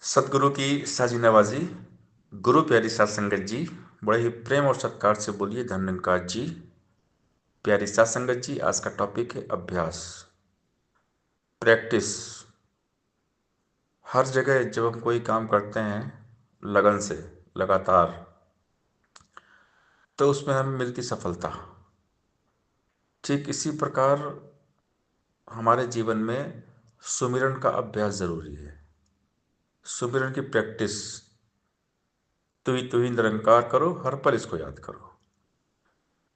सतगुरु की साजी नवाजी। गुरु प्यारी सात संगत जी, बड़े ही प्रेम और सत्कार से बोलिए धन निरंकार जी। प्यारी सात संगत जी, आज का टॉपिक है अभ्यास, प्रैक्टिस। हर जगह जब हम कोई काम करते हैं लगन से, लगातार, तो उसमें हमें मिलती सफलता। ठीक इसी प्रकार हमारे जीवन में सुमिरन का अभ्यास जरूरी है। सुमिरन की प्रैक्टिस। तू ही निरंकार करो, हर पल इसको याद करो।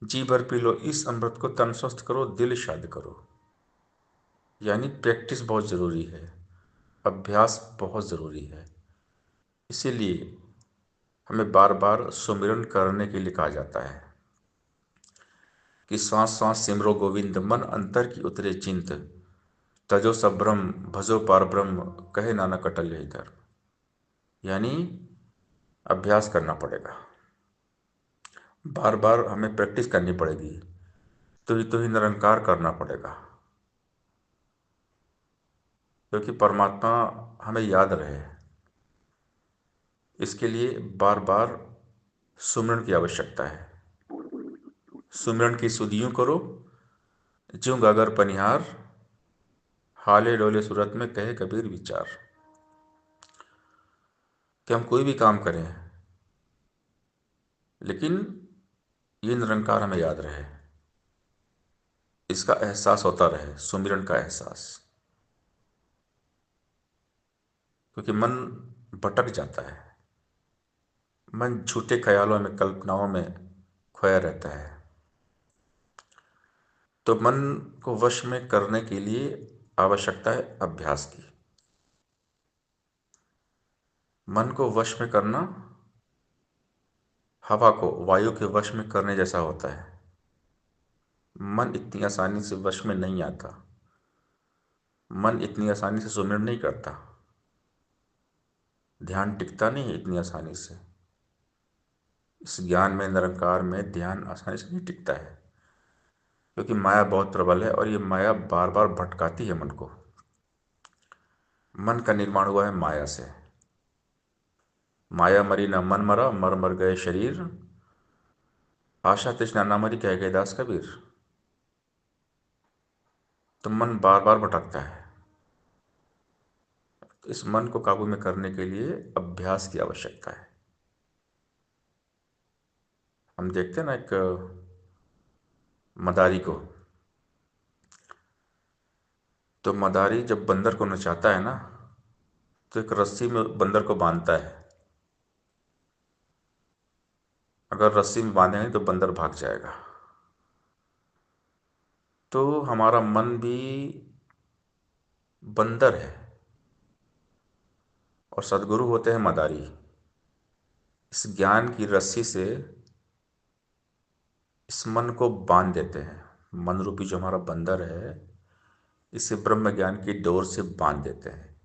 जी भर पी लो इस अमृत को, तन स्वस्थ करो, दिल शाद करो। यानी प्रैक्टिस बहुत ज़रूरी है, अभ्यास बहुत ज़रूरी है। इसीलिए हमें बार बार सुमिरन करने के लिए कहा जाता है कि श्वास श्वास सिमरो गोविंद, मन अंतर की उतरे चिंत, तजो संभ्रम भजो पार ब्रह्म, कहे नानक अटल यही धर्म। यानी अभ्यास करना पड़ेगा, बार बार हमें प्रैक्टिस करनी पड़ेगी। तो ही निरंकार करना पड़ेगा, क्योंकि परमात्मा हमें याद रहे। इसके लिए बार बार सुमिरन की आवश्यकता है। सुमिरन की सुधियों करो, ज्यों गागर पनिहार, हाले डोले सूरत में कहे कबीर विचार। कि हम कोई भी काम करें, लेकिन ये निरंकार हमें याद रहे, इसका एहसास होता रहे, सुमिरन का एहसास। क्योंकि मन भटक जाता है, मन झूठे ख्यालों में, कल्पनाओं में खोया रहता है। तो मन को वश में करने के लिए आवश्यकता है अभ्यास की। मन को वश में करना हवा को वायु के वश में करने जैसा होता है। मन इतनी आसानी से वश में नहीं आता, मन इतनी आसानी से सुमिरन नहीं करता, ध्यान टिकता नहीं है इतनी आसानी से। इस ज्ञान में, निरंकार में ध्यान आसानी से नहीं टिकता है, क्योंकि माया बहुत प्रबल है और ये माया बार बार भटकाती है मन को। मन का निर्माण हुआ है माया से। माया मरी न मन मरा, मर मर गए शरीर, आशा तृष्णा न मरी, कह गए दास कबीर। तो मन बार बार भटकता है। तो इस मन को काबू में करने के लिए अभ्यास की आवश्यकता है। हम देखते हैं ना एक मदारी को, तो मदारी जब बंदर को नचाता है ना, तो एक रस्सी में बंदर को बांधता है। अगर रस्सी में बांधेंगे तो बंदर भाग जाएगा। तो हमारा मन भी बंदर है और सदगुरु होते हैं मदारी। इस ज्ञान की रस्सी से इस मन को बांध देते हैं। मन रूपी जो हमारा बंदर है, इसे ब्रह्म ज्ञान की डोर से बांध देते हैं।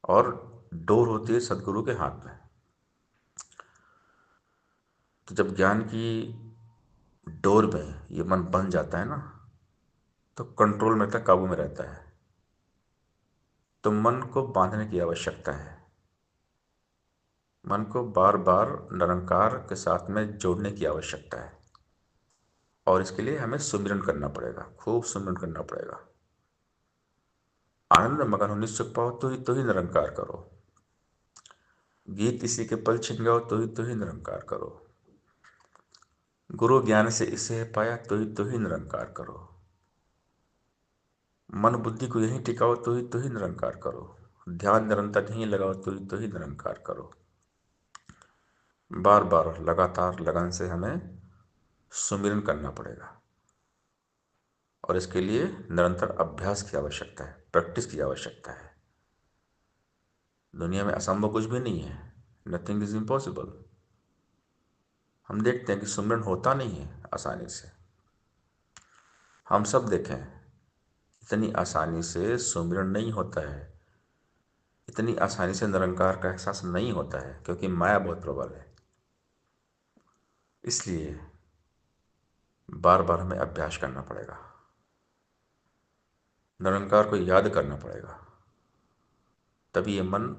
और डोर होती है सदगुरु के हाथ में। तो जब ज्ञान की डोर में ये मन बंध जाता है ना, तो कंट्रोल में रहता है, काबू में रहता है। तो मन को बांधने की आवश्यकता है। मन को बार बार निरंकार के साथ में जोड़ने की आवश्यकता है। और इसके लिए हमें सुमिरन करना पड़ेगा, खूब सुमिरन करना पड़ेगा। आनंद मगन हो निश्चुप पाओ, तो ही निरंकार करो। गीत इसी के पल छिन गाओ, तो ही निरंकार करो। गुरु ज्ञान से इसे पाया, तो ही निरंकार करो। मन बुद्धि को यहीं टिकाओ, तो ही निरंकार करो। ध्यान निरंतर यहीं लगाओ, तो ही निरंकार करो। बार बार लगातार लगन से हमें सुमिरन करना पड़ेगा। और इसके लिए निरंतर अभ्यास की आवश्यकता है, प्रैक्टिस की आवश्यकता है। दुनिया में असंभव कुछ भी नहीं है। Nothing is impossible. हम देखते हैं कि सुमिरन होता नहीं है आसानी से। हम सब देखें, इतनी आसानी से सुमिरन नहीं होता है, इतनी आसानी से निरंकार का एहसास नहीं होता है, क्योंकि माया बहुत प्रबल है। इसलिए बार बार हमें अभ्यास करना पड़ेगा, निरंकार को याद करना पड़ेगा। तभी ये मन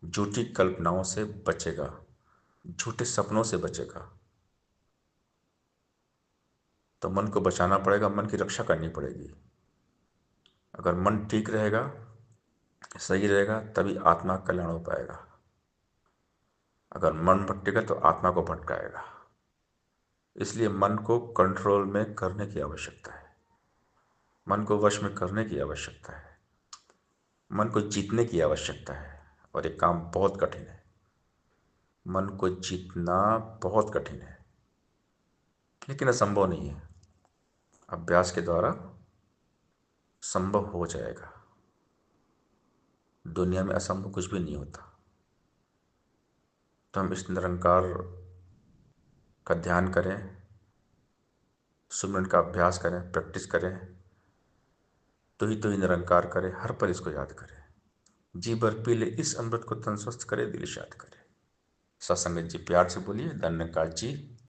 झूठी कल्पनाओं से बचेगा, झूठे सपनों से बचेगा। तो मन को बचाना पड़ेगा, मन की रक्षा करनी पड़ेगी। अगर मन ठीक रहेगा, सही रहेगा, तभी आत्मा का कल्याण हो पाएगा। अगर मन भटकेगा तो आत्मा को भटकाएगा। इसलिए मन को कंट्रोल में करने की आवश्यकता है, मन को वश में करने की आवश्यकता है, मन को जीतने की आवश्यकता है। और ये काम बहुत कठिन है, मन को जीतना बहुत कठिन है, लेकिन असंभव नहीं है। अभ्यास के द्वारा संभव हो जाएगा। दुनिया में असंभव कुछ भी नहीं होता। तो हम इस निरंकार का ध्यान करें, सुमिरन का अभ्यास करें, प्रैक्टिस करें। तो ही निरंकार करें, हर पल इसको याद करें। जी भर पी ले इस अमृत को, तन स्वस्थ करे, दिल शाद करे। सत्संगत जी प्यार से बोलिए, धन्यकार जी।